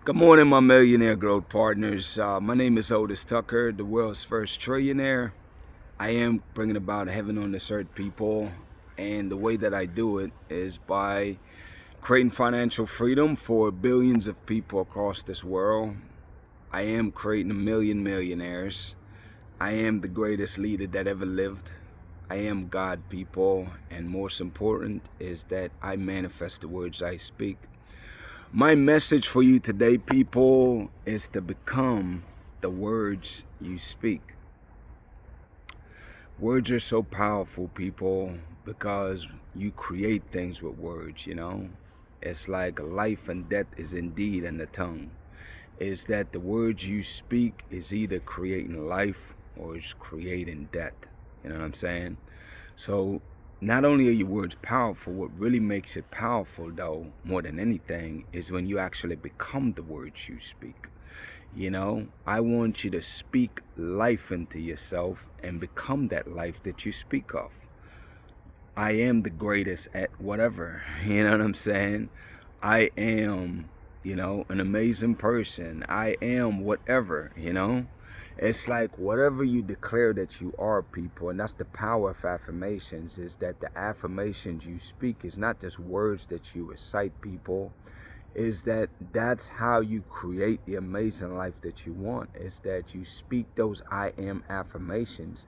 Good morning, my millionaire growth partners. My name is Otis Tucker, the world's first trillionaire. I am bringing about heaven on this earth, people. And the way that I do it is by creating financial freedom for billions of people across this world. I am creating a million millionaires. I am the greatest leader that ever lived. I am God, people. And most important is that I manifest the words I speak. My message for you today, people, is to become the words you speak. Words are so powerful, people, because you create things with words, It's like life and death is indeed in the tongue. Is that the words you speak is either creating life or it's creating death. You know what I'm saying? So not only are your words powerful, what really makes it powerful, though, more than anything, is when you actually become the words you speak. I want you to speak life into yourself and become that life that you speak of. I am the greatest at whatever, you know what I'm saying? I am, an amazing person. I am whatever. It's like whatever you declare that you are, people, and that's the power of affirmations, is that the affirmations you speak is not just words that you recite, people, is that that's how you create the amazing life that you want, is that you speak those I am affirmations.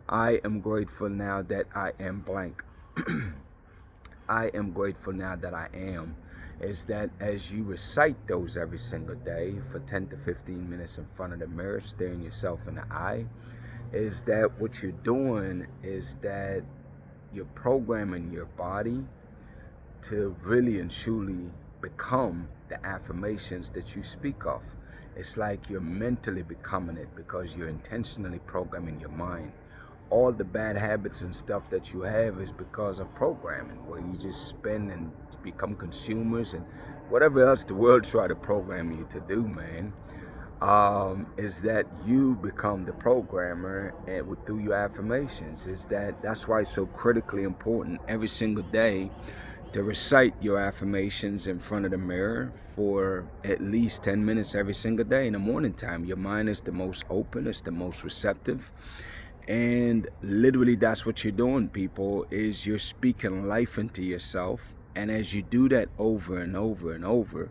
I am grateful now that I am blank. I am grateful now that I am. Is that as you recite those every single day for 10 to 15 minutes in front of the mirror, staring yourself in the eye, is that what you're doing is that you're programming your body to really and truly become the affirmations that you speak of. It's like you're mentally becoming it because you're intentionally programming your mind. All the bad habits and stuff that you have is because of programming, where you just spend and become consumers and whatever else the world try to program you to do, man. Is that you become the programmer and through your affirmations. That's why it's so critically important every single day to recite your affirmations in front of the mirror for at least 10 minutes every single day in the morning time. Your mind is the most open, it's the most receptive. And literally that's what you're doing, people, is you're speaking life into yourself. And as you do that over and over and over,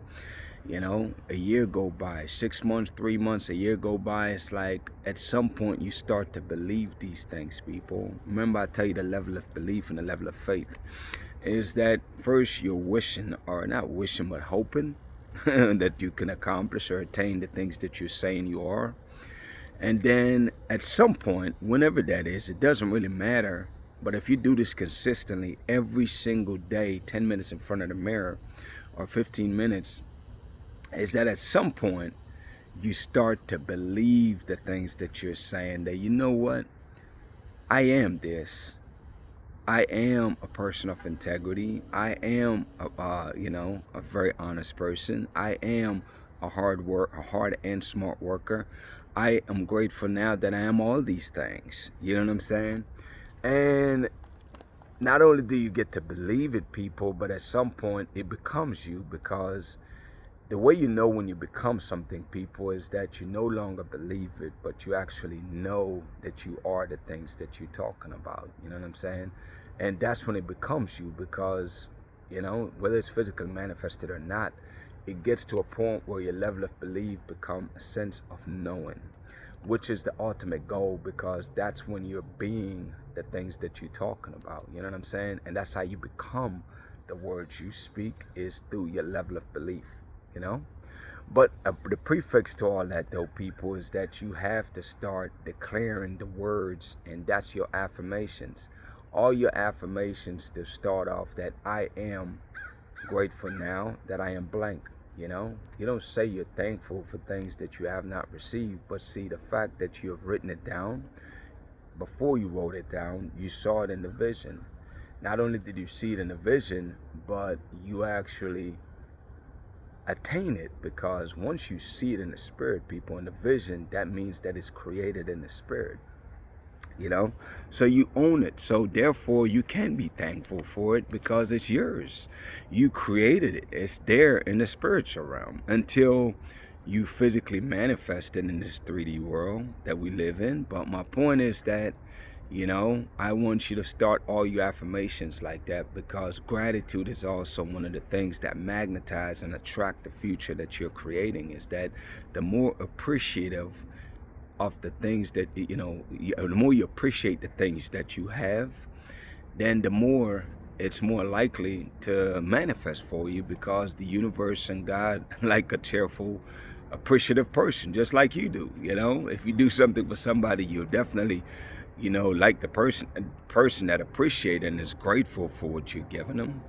a year go by, 6 months, 3 months, a year go by. It's like at some point you start to believe these things, people. Remember, I tell you the level of belief and the level of faith is that first you're wishing, or not wishing, but hoping that you can accomplish or attain the things that you're saying you are. And then at some point, whenever that is, it doesn't really matter. But if you do this consistently every single day, 10 minutes in front of the mirror or 15 minutes, is that at some point you start to believe the things that you're saying, that you know what, I am this. I am a person of integrity. I am, a very honest person. I am a hard and smart worker. I am grateful now that I am all these things. You know what I'm saying? And not only do you get to believe it, people, but at some point it becomes you, because the way you know when you become something, people, is that you no longer believe it, but you actually know that you are the things that you're talking about. You know what I'm saying? And that's when it becomes you, because, whether it's physically manifested or not, it gets to a point where your level of belief becomes a sense of knowing, which is the ultimate goal, because that's when you're being the things that you're talking about. You know what I'm saying? And that's how you become the words you speak, is through your level of belief. But the prefix to all that, though, people, is that you have to start declaring the words, and that's your affirmations. All your affirmations to start off that I am grateful now that I am blank. You don't say you're thankful for things that you have not received, but see, the fact that you have written it down, before you wrote it down, you saw it in the vision. Not only did you see it in the vision, but you actually attain it, because once you see it in the spirit, people, in the vision, that means that it's created in the spirit. you know. So you own it, so therefore you can be thankful for it because it's yours. You created it. It's there in the spiritual realm until you physically manifest it in this 3D world that we live in. But my point is that, I want you to start all your affirmations like that, because gratitude is also one of the things that magnetize and attract the future that you're creating. Is that the more appreciative of the things that, the more you appreciate the things that you have, then the more it's more likely to manifest for you, because the universe and God like a cheerful, appreciative person, just like you do. If you do something for somebody, you'll definitely, like the person that appreciates and is grateful for what you're giving them.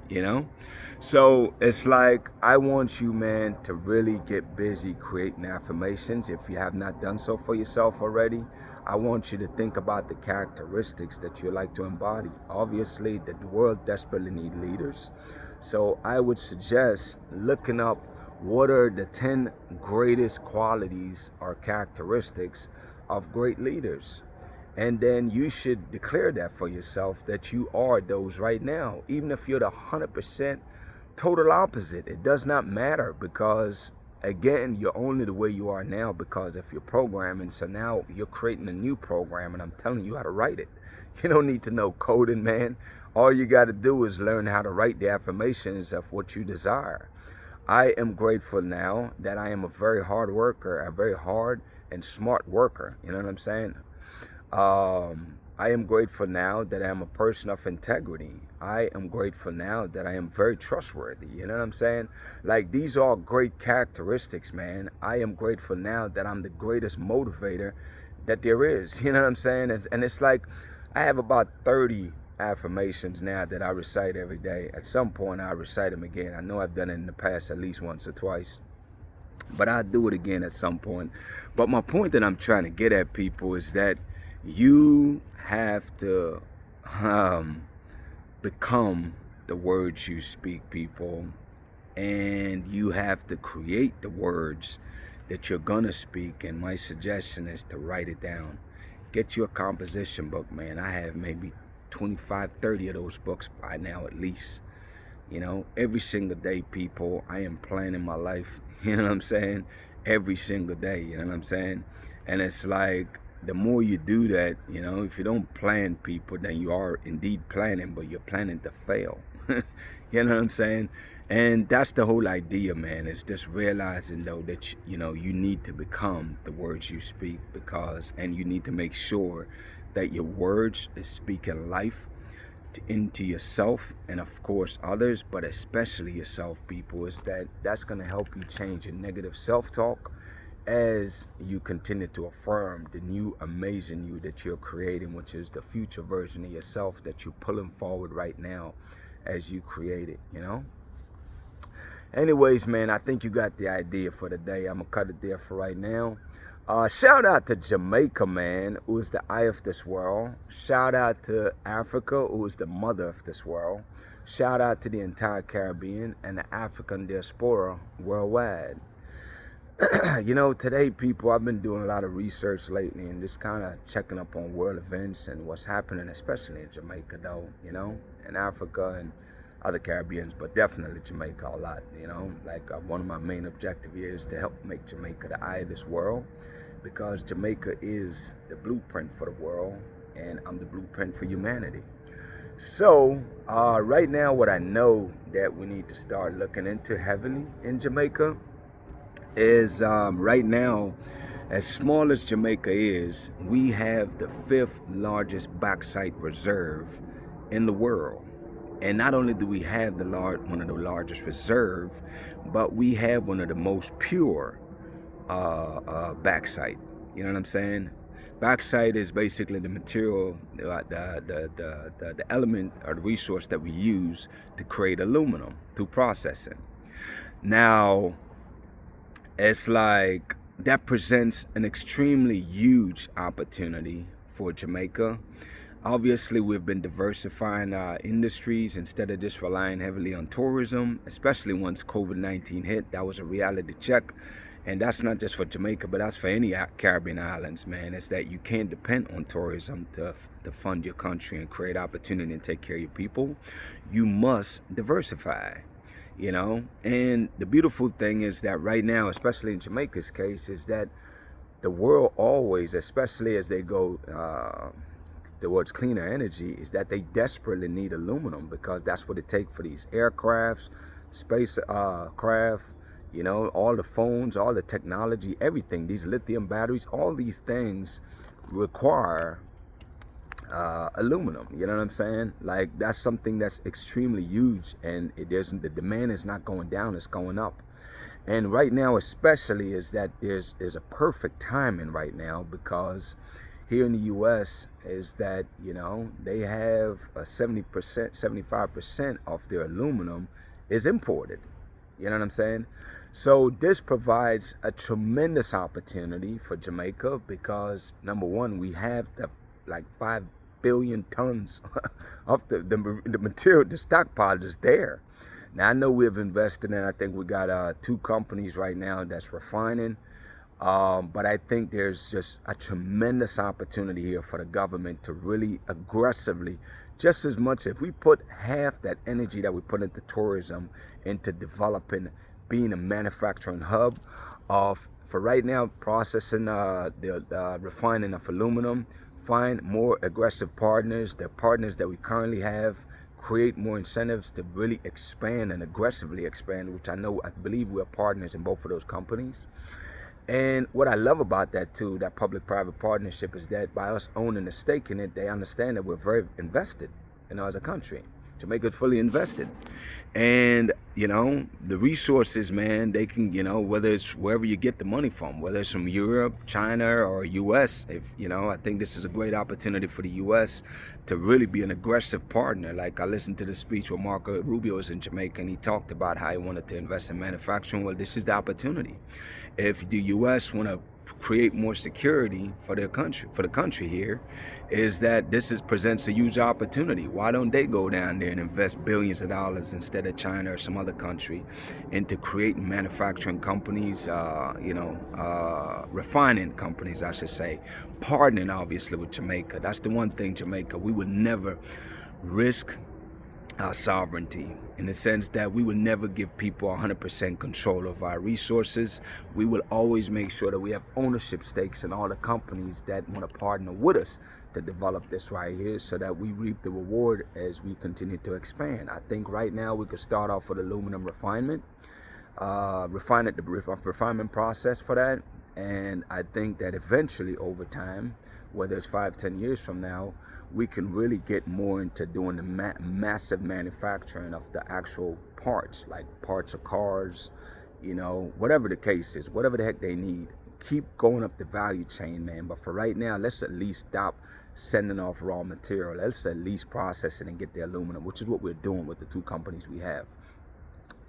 So it's like, I want you, man, to really get busy creating affirmations. If you have not done so for yourself already, I want you to think about the characteristics that you like to embody. Obviously, the world desperately needs leaders. So I would suggest looking up what are the 10 greatest qualities or characteristics of great leaders. And then you should declare that for yourself, that you are those right now. Even if you're the 100% total opposite, it does not matter, because again, you're only the way you are now because of your programming. So now you're creating a new program, and I'm telling you how to write it. You don't need to know coding, man. All you got to do is learn how to write the affirmations of what you desire. I am grateful now that I am a very hard worker, a very hard and smart worker. You know what I'm saying? I am grateful now that I am a person of integrity. I am grateful now that I am very trustworthy. You know what I'm saying? Like, these are great characteristics, man. I am grateful now that I'm the greatest motivator that there is. You know what I'm saying? And it's like, I have about 30 affirmations now that I recite every day. At some point, I'll recite them again. I know I've done it in the past at least once or twice, but I'll do it again at some point. But my point that I'm trying to get at, people, is that you have to become the words you speak, people. And you have to create the words that you're gonna speak. And my suggestion is to write it down. Get you a composition book, man. I have maybe 25, 30 of those books by now at least. Every single day, people, I am planning my life. You know what I'm saying? Every single day, you know what I'm saying? And it's like, the more you do that, if you don't plan, people, then you are indeed planning, but you're planning to fail. You know what I'm saying? And that's the whole idea, man. It's just realizing, though, that, you need to become the words you speak, and you need to make sure that your words is speaking life into yourself, and of course others, but especially yourself, people. Is that's going to help you change your negative self-talk as you continue to affirm the new amazing you that you're creating, which is the future version of yourself that you're pulling forward right now as you create it. Anyways, man, I think you got the idea for the day. I'm gonna cut it there for right now. Shout out to Jamaica, man, who is the eye of this world. Shout out to Africa, who is the mother of this world. Shout out to the entire Caribbean and the African diaspora worldwide. Today, people, I've been doing a lot of research lately and just kind of checking up on world events and what's happening, especially in Jamaica, though, and Africa and other Caribbeans, but definitely Jamaica a lot. Like, one of my main objectives here is to help make Jamaica the eye of this world, because Jamaica is the blueprint for the world, and I'm the blueprint for humanity. So right now, what I know that we need to start looking into heavily in Jamaica is, right now, as small as Jamaica is, we have the 5th largest bauxite reserve in the world. And not only do we have one of the largest reserve, but we have one of the most pure bauxite. You know what I'm saying? Bauxite is basically the material, the element or the resource that we use to create aluminum through processing. Now, it's like, that presents an extremely huge opportunity for Jamaica. Obviously, we've been diversifying our industries instead of just relying heavily on tourism, especially once COVID-19 hit. That was a reality check. And that's not just for Jamaica, but that's for any Caribbean islands, man. It's that you can't depend on tourism to fund your country and create opportunity and take care of your people. You must diversify, you know. And the beautiful thing is that right now, especially in Jamaica's case, is that the world always, especially as they go towards cleaner energy, is that they desperately need aluminum, because that's what it takes for these aircrafts, space craft, you know, all the phones, all the technology, everything, these lithium batteries, all these things require aluminum. You know what I'm saying? Like, that's something that's extremely huge, and the demand is not going down, it's going up. And right now, especially, is that there's a perfect timing right now, because here in the U.S. is that, you know, they have a 70%, 75% of their aluminum is imported. You know what I'm saying? So this provides a tremendous opportunity for Jamaica, because number one, we have the like 5 billion tons of the material, the stockpile is there. Now, I know we've invested in, I think we got 2 companies right now that's refining. But I think there's just a tremendous opportunity here for the government to really aggressively, just as much, if we put half that energy that we put into tourism into developing, being a manufacturing hub of, for right now, processing the refining of aluminum, find more aggressive partners, the partners that we currently have, create more incentives to really expand and aggressively expand, which I believe we're partners in both of those companies. And what I love about that too, that public-private partnership, is that by us owning a stake in it, they understand that we're very invested, you know, as a country. Jamaica's fully invested. And, you know, the resources, man, they can, you know, whether it's wherever you get the money from, whether it's from Europe, China, or US, if, you know, I think this is a great opportunity for the US to really be an aggressive partner. Like, I listened to the speech where Marco Rubio was in Jamaica, and he talked about how he wanted to invest in manufacturing. Well, this is the opportunity. If the US want to create more security for their country, for the country here, is that presents a huge opportunity. Why don't they go down there and invest billions of dollars instead of China or some other country into creating manufacturing companies, refining companies, I should say, partnering obviously with Jamaica. That's the one thing, Jamaica, we would never risk our sovereignty, in the sense that we will never give people 100% control of our resources. We will always make sure that we have ownership stakes in all the companies that want to partner with us to develop this right here, so that we reap the reward as we continue to expand. I think right now we could start off with aluminum refinement, the refinement process for that. And I think that eventually, over time, whether it's 5-10 years from now, we can really get more into doing the massive manufacturing of the actual parts, like parts of cars, you know, whatever the case is, whatever the heck they need. Keep going up the value chain, man. But for right now, let's at least stop sending off raw material. Let's at least process it and get the aluminum, which is what we're doing with the 2 companies we have.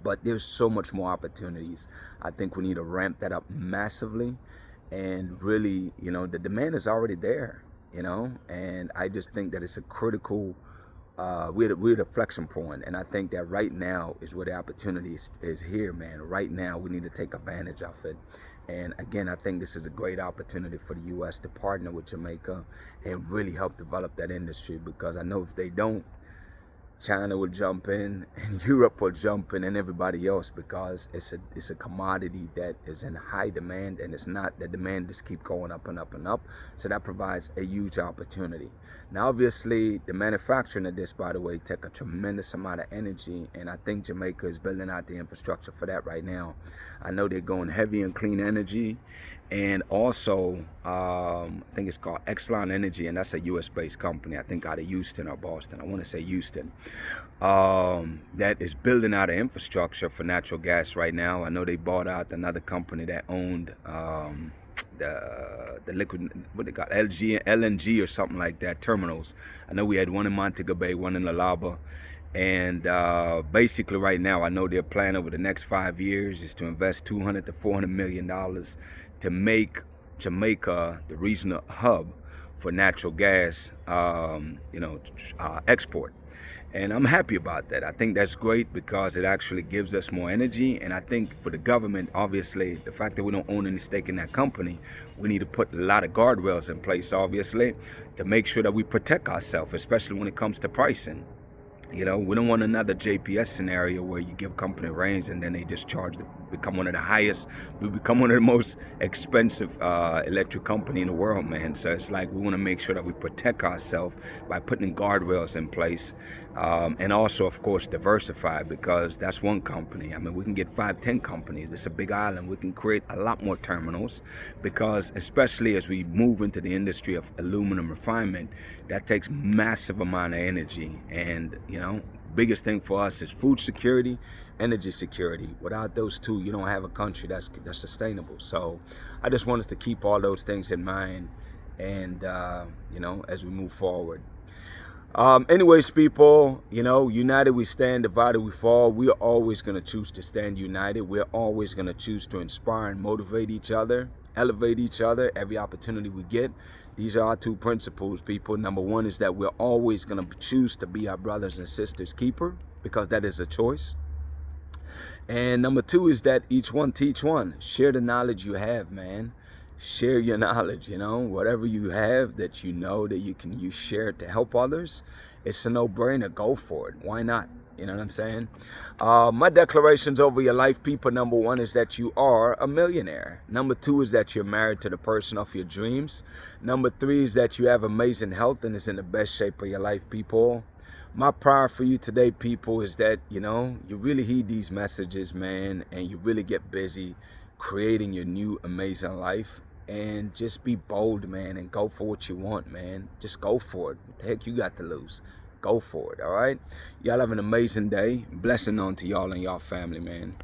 But there's so much more opportunities. I think we need to ramp that up massively, and really, you know, the demand is already there, you know, and I just think that it's a critical, we're at a flexion point, and I think that right now is where the opportunity is here, man. Right now, we need to take advantage of it. And again, I think this is a great opportunity for the U.S. to partner with Jamaica and really help develop that industry, because I know if they don't, China will jump in, and Europe will jump in, and everybody else, because it's a commodity that is in high demand, and it's not, the demand just keep going up and up and up. So that provides a huge opportunity. Now, obviously, the manufacturing of this, by the way, take a tremendous amount of energy, and I think Jamaica is building out the infrastructure for that right now. I know they're going heavy in clean energy, and also I think it's called Exelon Energy, and that's a US-based company, I think out of Houston or Boston. I want to say Houston. That is building out an infrastructure for natural gas right now. I know they bought out another company that owned the liquid, what they got, LNG or something like that, terminals. I know we had one in Montego Bay, one in La Laba. And basically right now, I know their plan over the next 5 years is to invest $200 to $400 million to make Jamaica the regional hub for natural gas, export. And I'm happy about that. I think that's great because it actually gives us more energy. And I think for the government, obviously, the fact that we don't own any stake in that company, we need to put a lot of guardrails in place, obviously, to make sure that we protect ourselves, especially when it comes to pricing. You know, we don't want another JPS scenario where you give company reins and then they just become one of the highest, we become one of the most expensive electric company in the world, man. So it's like we want to make sure that we protect ourselves by putting guardrails in place, and also, of course, diversify, because that's one company. I mean, we can get 5, 10 companies. It's a big island. We can create a lot more terminals, because especially as we move into the industry of aluminum refinement, that takes massive amount of energy. And you know, biggest thing for us is food security, energy security. Without those two, you don't have a country that's sustainable. So I just want us to keep all those things in mind, and you know, as we move forward. Anyways, people, you know, united we stand, divided we fall. We are always going to choose to stand united. We're always going to choose to inspire and motivate each other, elevate each other every opportunity we get. These are our 2 principles, people. Number 1 is that we're always going to choose to be our brothers and sisters' keeper, because that is a choice. And number 2 is that each one teach one. Share the knowledge you have, man. Share your knowledge, you know, whatever you have that you know that you share it to help others. It's a no-brainer. Go for it. Why not? You know what I'm saying? My declarations over your life, people. Number 1 is that you are a millionaire. Number 2 is that you're married to the person of your dreams. Number 3 is that you have amazing health and is in the best shape of your life, people. My prayer for you today, people, is that, you know, you really heed these messages, man, and you really get busy creating your new amazing life. And just be bold, man, and go for what you want, man. Just go for it. What the heck you got to lose? Go for it, all right? Y'all have an amazing day. Blessing on to y'all and y'all family, man.